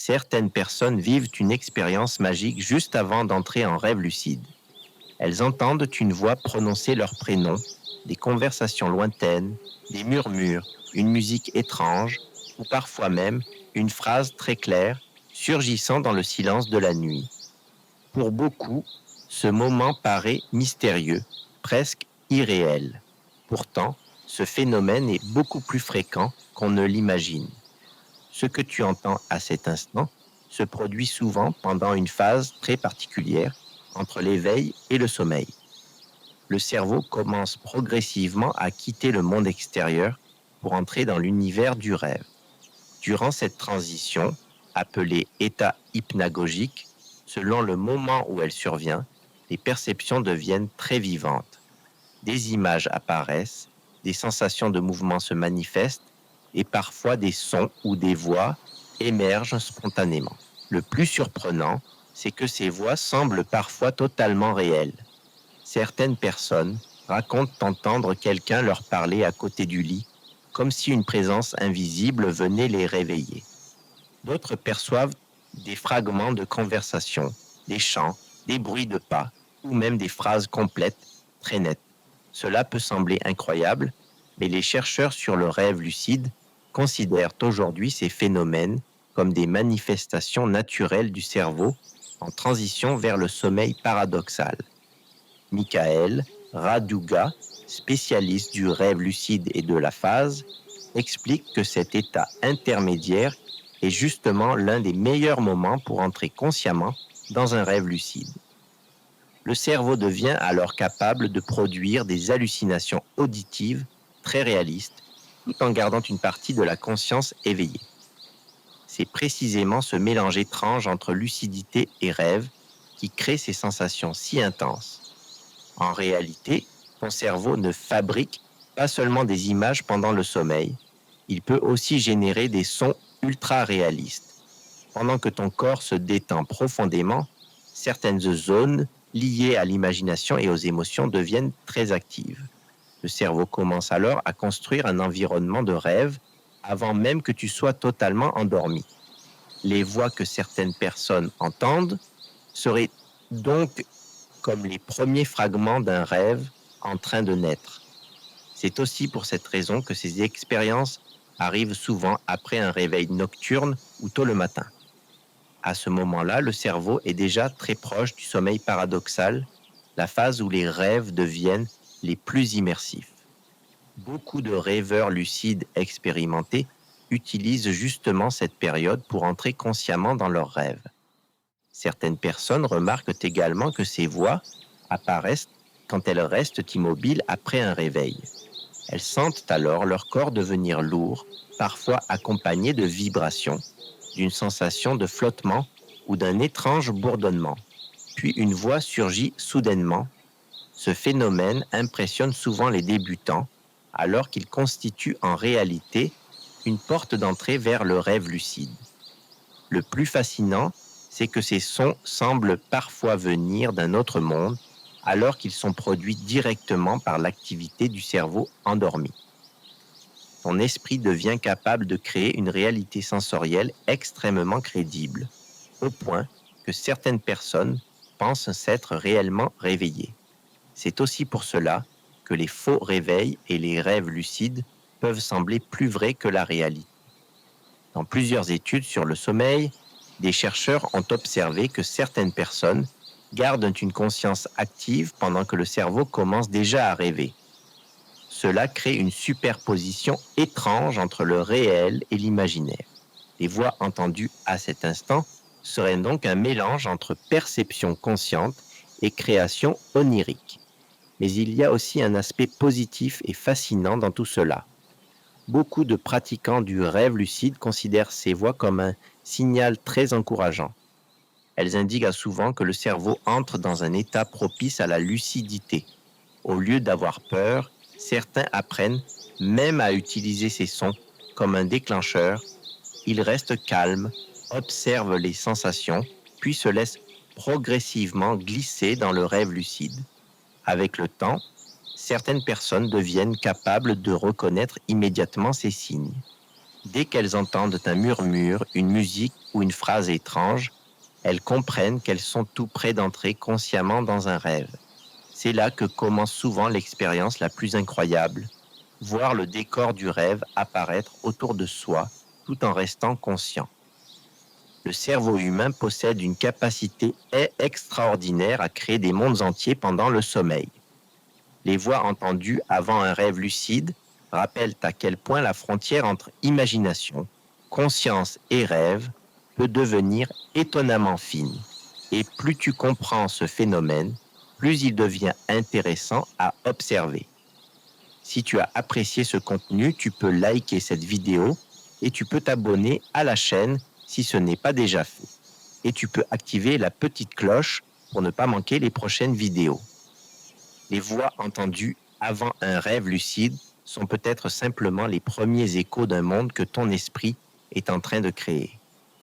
Certaines personnes vivent une expérience magique juste avant d'entrer en rêve lucide. Elles entendent une voix prononcer leur prénom, des conversations lointaines, des murmures, une musique étrange, ou parfois même une phrase très claire surgissant dans le silence de la nuit. Pour beaucoup, ce moment paraît mystérieux, presque irréel. Pourtant, ce phénomène est beaucoup plus fréquent qu'on ne l'imagine. Ce que tu entends à cet instant se produit souvent pendant une phase très particulière entre l'éveil et le sommeil. Le cerveau commence progressivement à quitter le monde extérieur pour entrer dans l'univers du rêve. Durant cette transition, appelée état hypnagogique, selon le moment où elle survient, les perceptions deviennent très vivantes. Des images apparaissent, des sensations de mouvement se manifestent et parfois des sons ou des voix émergent spontanément. Le plus surprenant, c'est que ces voix semblent parfois totalement réelles. Certaines personnes racontent entendre quelqu'un leur parler à côté du lit, comme si une présence invisible venait les réveiller. D'autres perçoivent des fragments de conversation, des chants, des bruits de pas, ou même des phrases complètes, très nettes. Cela peut sembler incroyable, mais les chercheurs sur le rêve lucide considèrent aujourd'hui ces phénomènes comme des manifestations naturelles du cerveau en transition vers le sommeil paradoxal. Michael Raduga, spécialiste du rêve lucide et de la phase, explique que cet état intermédiaire est justement l'un des meilleurs moments pour entrer consciemment dans un rêve lucide. Le cerveau devient alors capable de produire des hallucinations auditives très réalistes, tout en gardant une partie de la conscience éveillée. C'est précisément ce mélange étrange entre lucidité et rêve qui crée ces sensations si intenses. En réalité, ton cerveau ne fabrique pas seulement des images pendant le sommeil, il peut aussi générer des sons ultra réalistes. Pendant que ton corps se détend profondément, certaines zones liées à l'imagination et aux émotions deviennent très actives. Le cerveau commence alors à construire un environnement de rêve avant même que tu sois totalement endormi. Les voix que certaines personnes entendent seraient donc comme les premiers fragments d'un rêve en train de naître. C'est aussi pour cette raison que ces expériences arrivent souvent après un réveil nocturne ou tôt le matin. À ce moment-là, le cerveau est déjà très proche du sommeil paradoxal, la phase où les rêves deviennent les plus immersifs. Beaucoup de rêveurs lucides expérimentés utilisent justement cette période pour entrer consciemment dans leurs rêves. Certaines personnes remarquent également que ces voix apparaissent quand elles restent immobiles après un réveil. Elles sentent alors leur corps devenir lourd, parfois accompagné de vibrations, d'une sensation de flottement ou d'un étrange bourdonnement. Puis une voix surgit soudainement. Ce phénomène impressionne souvent les débutants, alors qu'il constitue en réalité une porte d'entrée vers le rêve lucide. Le plus fascinant, c'est que ces sons semblent parfois venir d'un autre monde, alors qu'ils sont produits directement par l'activité du cerveau endormi. Ton esprit devient capable de créer une réalité sensorielle extrêmement crédible, au point que certaines personnes pensent s'être réellement réveillées. C'est aussi pour cela que les faux réveils et les rêves lucides peuvent sembler plus vrais que la réalité. Dans plusieurs études sur le sommeil, des chercheurs ont observé que certaines personnes gardent une conscience active pendant que le cerveau commence déjà à rêver. Cela crée une superposition étrange entre le réel et l'imaginaire. Les voix entendues à cet instant seraient donc un mélange entre perception consciente et création onirique. Mais il y a aussi un aspect positif et fascinant dans tout cela. Beaucoup de pratiquants du rêve lucide considèrent ces voix comme un signal très encourageant. Elles indiquent souvent que le cerveau entre dans un état propice à la lucidité. Au lieu d'avoir peur, certains apprennent même à utiliser ces sons comme un déclencheur. Ils restent calmes, observent les sensations, puis se laissent progressivement glisser dans le rêve lucide. Avec le temps, certaines personnes deviennent capables de reconnaître immédiatement ces signes. Dès qu'elles entendent un murmure, une musique ou une phrase étrange, elles comprennent qu'elles sont tout près d'entrer consciemment dans un rêve. C'est là que commence souvent l'expérience la plus incroyable, voir le décor du rêve apparaître autour de soi tout en restant conscient. Le cerveau humain possède une capacité extraordinaire à créer des mondes entiers pendant le sommeil. Les voix entendues avant un rêve lucide rappellent à quel point la frontière entre imagination, conscience et rêve peut devenir étonnamment fine. Et plus tu comprends ce phénomène, plus il devient intéressant à observer. Si tu as apprécié ce contenu, tu peux liker cette vidéo et tu peux t'abonner à la chaîne si ce n'est pas déjà fait. Et tu peux activer la petite cloche pour ne pas manquer les prochaines vidéos. Les voix entendues avant un rêve lucide sont peut-être simplement les premiers échos d'un monde que ton esprit est en train de créer.